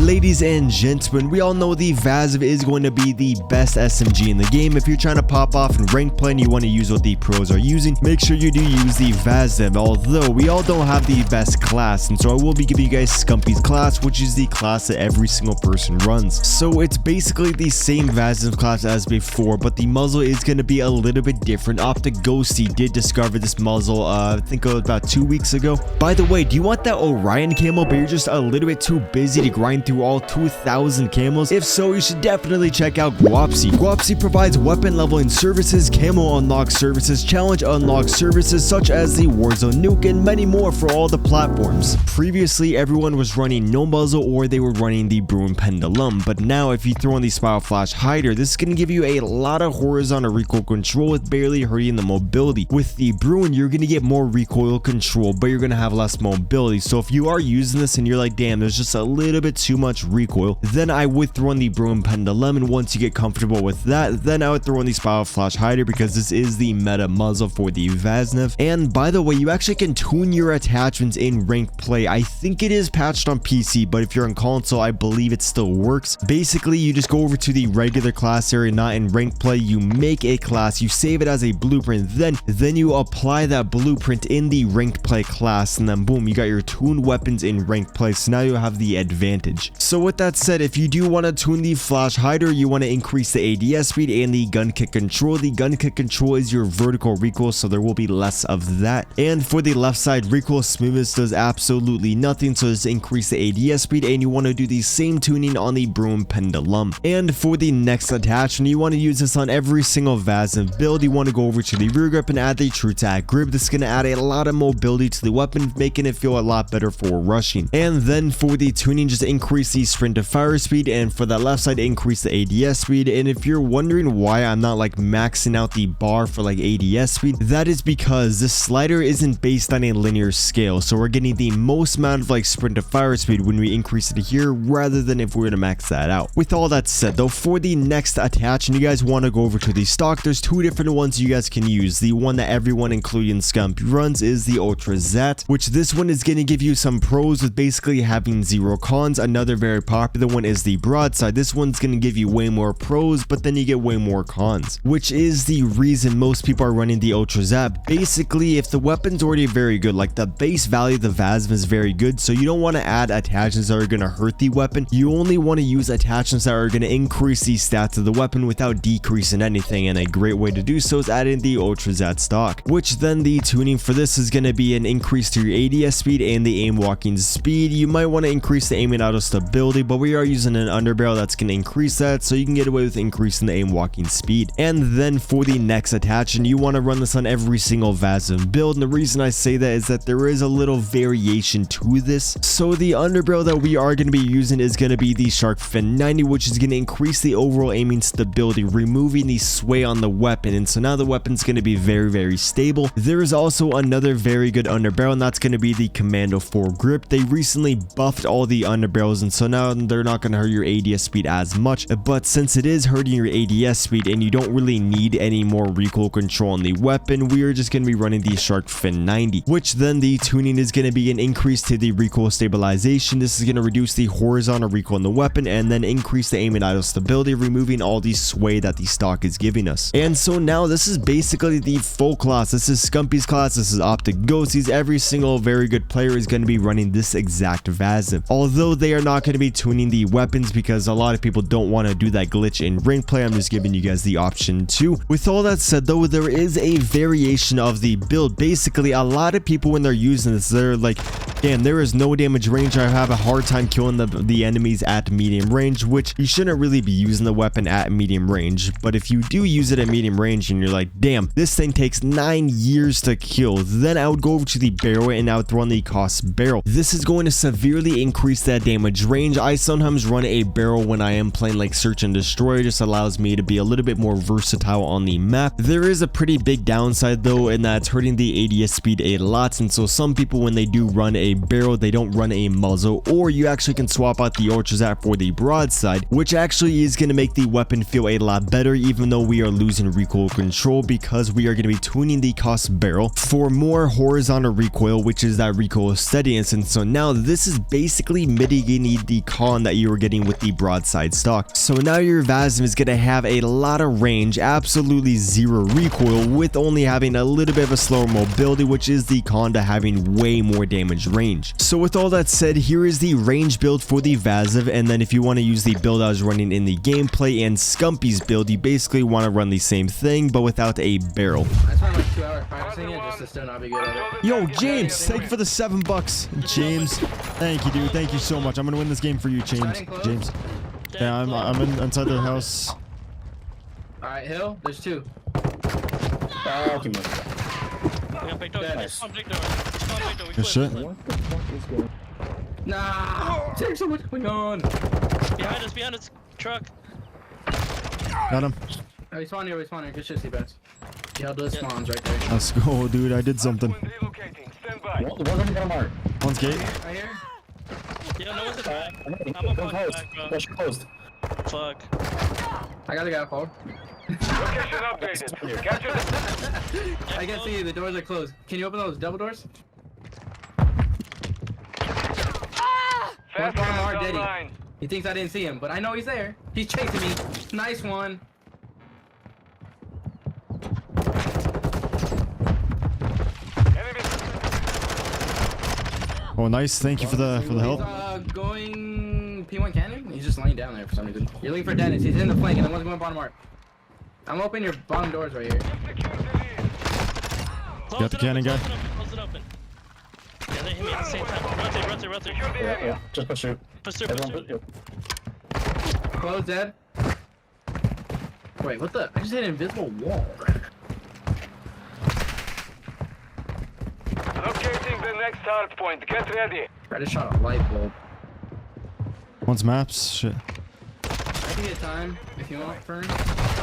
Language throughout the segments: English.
Ladies and gentlemen, we all know the VAZNEV is going to be the best SMG in the game. If you're trying to pop off in rank play and you want to use what the pros are using, make sure you do use the VAZNEV, although we all don't have the best class, and so I will be giving you guys Scumpy's class, which is the class that every single person runs. So it's basically the same VAZNEV class as before, but the muzzle is going to be a little bit different. Optic Ghosty did discover this muzzle, I think about 2 weeks ago. By the way, do you want that Orion camo, but you're just a little bit too busy to grind through all 2,000 camos? If so, you should definitely check out Guapci. Guapci provides weapon leveling services, camo unlock services, challenge unlock services such as the Warzone Nuke, and many more for all the platforms. Previously, everyone was running no muzzle or they were running the Bruin Pendulum, but now if you throw in the Spiral Flash Hider, this is going to give you a lot of horizontal recoil control with barely hurting the mobility. With the Bruin, you're going to get more recoil control, but you're going to have less mobility. So if you are using this and you're like, damn, there's just a little bit too much recoil, then I would throw in the Bruin Pendulum, and once you get comfortable with that, then I would throw in the Spiral Flash Hider because this is the meta muzzle for the VAZNEV. And by the way, you actually can tune your attachments in ranked play. I think it is patched on PC, but if you're on console, I believe it still works. Basically, you just go over to the regular class area, not in ranked play, you make a class, you save it as a blueprint, then you apply that blueprint in the ranked play class, and then boom, you got your tuned weapons in ranked play, so now you have the advantage. So with that said, if you do want to tune the Flash Hider, you want to increase the ADS speed and the gun kick control. The gun kick control is your vertical recoil, so there will be less of that. And for the left side, recoil smoothness does absolutely nothing, so just increase the ADS speed, and you want to do the same tuning on the Bruin Pendulum. And for the next attachment, you want to use this on every single VAZNEV build. You want to go over to the rear grip and add the True Tack grip. This is going to add a lot of mobility to the weapon, making it feel a lot better for rushing. And then for the tuning, just increase the sprint to fire speed, and for the left side, increase the ADS speed. And if you're wondering why I'm not like maxing out the bar for like ADS speed, that is because this slider isn't based on a linear scale, so we're getting the most amount of like sprint to fire speed when we increase it here rather than if we were to max that out. With all that said though, for the next attachment, you guys want to go over to the stock. There's two different ones you guys can use. The one that everyone including Scump runs is the Ultra Zat, which this one is going to give you some pros with basically having 0 cons. Another very popular one is the Broadside. This one's going to give you way more pros, but then you get way more cons, which is the reason most people are running the Ultra Zat. Basically, if the weapon's already very good, like the base value of the VAZNEV is very good, so you don't want to add attachments that are going to hurt the weapon. You only want to use attachments that are going to increase the stats of the weapon without decreasing anything, and a great way to do so is adding the Ultra Zat stock, which then the tuning for this is going to be an increase to your ADS speed and the aim walking speed. You might want to increase the aim and auto stability, but we are using an underbarrel that's going to increase that, so you can get away with increasing the aim walking speed. And then for the next attachment, you want to run this on every single VAZNEV build, and the reason I say that is that there is a little variation to this. So the underbarrel that we are going to be using is going to be the Shark Fin 90, which is going to increase the overall aiming stability, removing the sway on the weapon, and so now the weapon's going to be very stable. There is also another very good underbarrel, and that's going to be the Commando 4 grip. They recently buffed all the underbarrels, and so now they're not going to hurt your ADS speed as much, but since it is hurting your ADS speed and you don't really need any more recoil control on the weapon, we are just going to be running the Shark Fin 90, which then the tuning is going to be an increase to the recoil stabilization. This is going to reduce the horizontal recoil on the weapon and then increase the aim and idle stability, removing all the sway that the stock is giving us. And so now this is basically the full class. This is Scumpy's class, this is Optic Ghosties. Every single very good player is going to be running this exact VAZNEV, although they are not going to be tuning the weapons because a lot of people don't want to do that glitch in rank play. I'm just giving you guys the option too. With all that said though, there is a variation of the build. Basically, a lot of people when they're using this, they're like, damn, there is no damage range, I have a hard time killing the enemies at medium range, which you shouldn't really be using the weapon at medium range. But if you do use it at medium range and you're like, damn, this thing takes 9 years to kill, then I would go over to the barrel and I would throw on the cost barrel. This is going to severely increase that damage range. I sometimes run a barrel when I am playing like search and destroy. It just allows me to be a little bit more versatile on the map. There is a pretty big downside though, and that's hurting the ADS speed a lot, and so some people when they do run a barrel, they don't run a muzzle, or you actually can swap out the Ultra Zat for the Broadside, which actually is going to make the weapon feel a lot better, even though we are losing recoil control, because we are going to be tuning the cost barrel for more horizontal recoil, which is that recoil steadiness. And so now this is basically mitigating be the con that you were getting with the broadside stock. So now your VAZNEV is going to have a lot of range, absolutely zero recoil, with only having a little bit of a slower mobility, which is the con to having way more damage range. So with all that said, here is the range build for the VAZNEV, and then if you want to use the build I was running in the gameplay and Scumpy's build, you basically want to run the same thing but without a barrel. I spent like 2 hours practicing it just to still not be good at it. Yo, James, thank you for the $7. James, thank you, dude. Thank you so much. I'm gonna win this game for you, James. Yeah, I'm inside the house. All right, Hill. There's 2. Good shit. What the fuck is going? Nah, there's so much going on. Behind us, truck. Got him. Oh, he's spawning here, Good shit, Cbass. Yeah, those spawns right there. Let's go, dude. I did something. One's gate. Right here. Yeah, no one's in the back. I'm up on the back, bro. Closed. Fuck. I got the guy forward. Location updated. Capture I can see you. The doors are closed. Can you open those double doors? Fast Bar, hands Diddy. online. He thinks I didn't see him, but I know he's there. He's chasing me. Nice one. Oh, nice. Thank you for the help. He's going P1 cannon. He's just laying down there for some reason. You're looking for Dennis. He's in the flank, and the one's going bottom arc. I'm opening your bottom doors right here. Got the cannon guy. Close it open. Yeah, they hit me at the same time. Rotate. Yeah. Just push through. Push through. Everyone, yeah. Close dead. Wait, what the? I just hit an invisible wall. Locating the next hard point. Get ready. I just shot a light bulb. One's maps. Shit. I can get time if you want, Fern.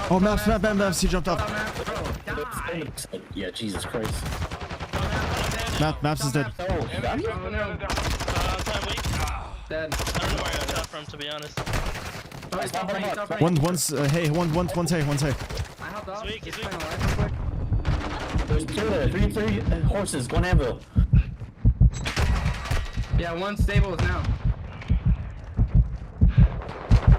Oh, maps. He jumped off. Yeah, Jesus Christ. Maps is dead. Oh no. Time weak. Dead. I don't know where I got that from, to be honest. Oh, he's top right. One's hey. One's hey. I hopped off. He's weak, he's Just weak. playing a life real quick. There's 2 there. 3 horses. Go on anvil. Yeah, one's stable now.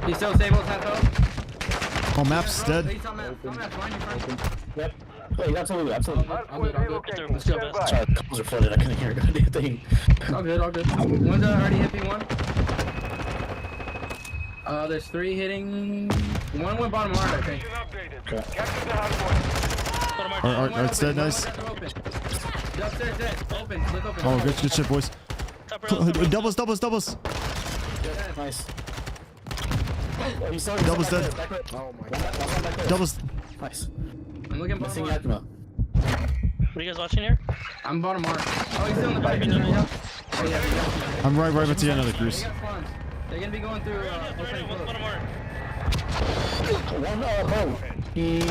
He's still stable as half health. Oh, maps dead. He's on map. Find you, Fern. Yep. Wait, absolutely. I'm good. Let's go, Cbass. Sorry, the calls are flooded. I couldn't hear a goddamn thing. All good. One's already hit P1. There's 3 hitting. One went bottom hard, I think. Okay. Capture the hard point. Alright, it's dead. Nice. The upstairs dead. Open. Look open. Oh, good shit, boys. Doubles. Nice. Doubles dead. Oh my god. Doubles. Nice. I'm looking bottom Missing hard. Yakima. What are you guys watching here? I'm bottom hard. Oh, he's still in the back. Oh, yeah. I'm right at the end of the cruise. They got spawns. They're gonna be going through. Open What's close. bottom arc? One boat. He's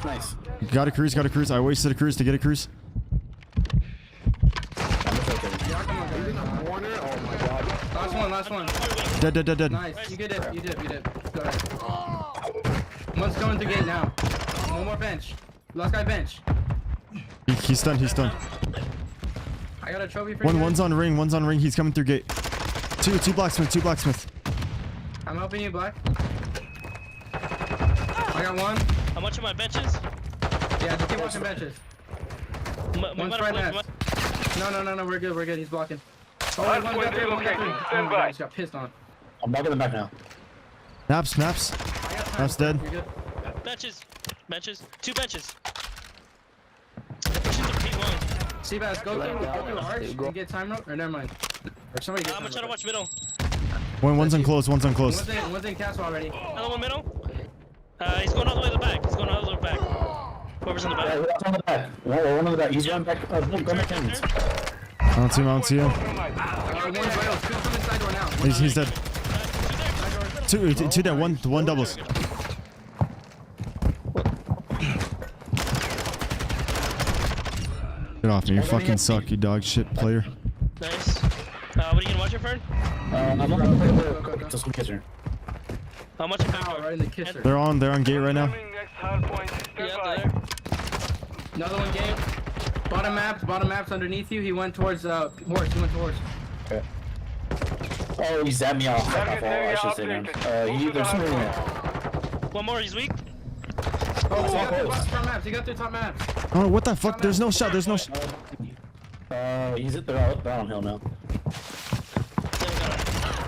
nice. Got a cruise. I wasted a cruise to get a cruise. Oh my god. Last one. Dead. Nice. You did. Go ahead. One's going to gate now. One more bench. Last guy bench. He's stunned. I got a trophy for you. One's on ring. He's coming through gate. Two blacksmith. I'm helping you, Black. I got one. How much of my benches? Yeah, just keep watching benches. One's right left. No, we're good. He's blocking. Oh, Hard one point got through. relocating. Stand Oh, by. I just got pissed on. I'm back in the back now. Maps. I got time. That's dead. You're good. Benches. 2 benches. Pushing the P1. Cbass, go through arch and get time rope. Or never mind. Or somebody get I'm gonna try to watch middle. One's unclosed. One's in castle already. Another one middle. He's going all the way to the back. Whoever's in the Yeah, back. on the back. One on the back. He's going back. Go back in. I don't see him. One's right off. Two from the side door now. He's dead. Two dead. One doubles. Get off me. You fucking suck, you dog shit player. Nice. What are you gonna watch it, Fern? I'm not gonna play the just kitchen. How much? Ow, right in the kisser. They're on gate right now. Next hard point. Yeah, there. Another one game. Bottom maps underneath you. He went towards horse. Okay. Oh, he zapped me off. I should say him. There's somebody in there. One more, he's weak. Oh, he got through top maps. He got through top maps. Oh, what the fuck? There's no shot. There's no shot. He's at the downhill now.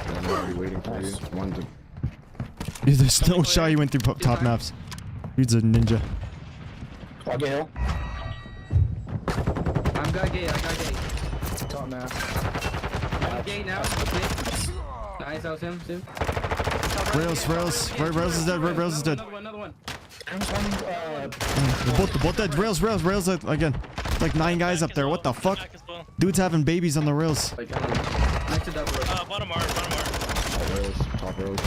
I'm already waiting for you. One to... Dude, there's no shot. He went through top maps. Dude's a ninja. I'll get hill. I'm got gate. I got gate. Top map. I'm gate now. Nice, that was him too. Rails is dead. Rails is dead. Another one. Both dead. Rails again. Like 9 guys up there. What the fuck? Dude's having babies on the rails. Like, next to double. Bottom R. Top rows.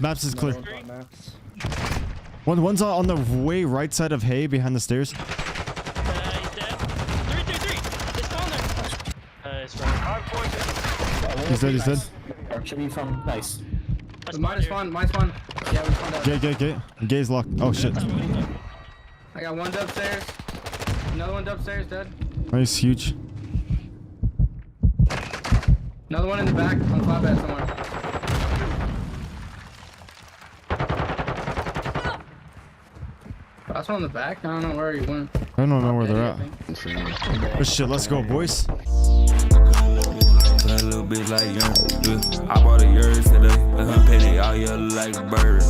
Maps is clear. One's on the way right side of hay behind the stairs. He's dead. 3. It's down there. It's right. He's dead. Should be from nice. Mine spawn. Yeah, we spawned out. Gate. Gate's locked. Oh shit. I got one upstairs. Another one upstairs, dead. Nice, huge. Another one in the back on flatbed somewhere. Last one in the back? I don't know where he went. I don't know where they're at. Oh shit, let's go, boys. That little bitch like young. I bought a yours today. Let her pay they all yellow like a bird.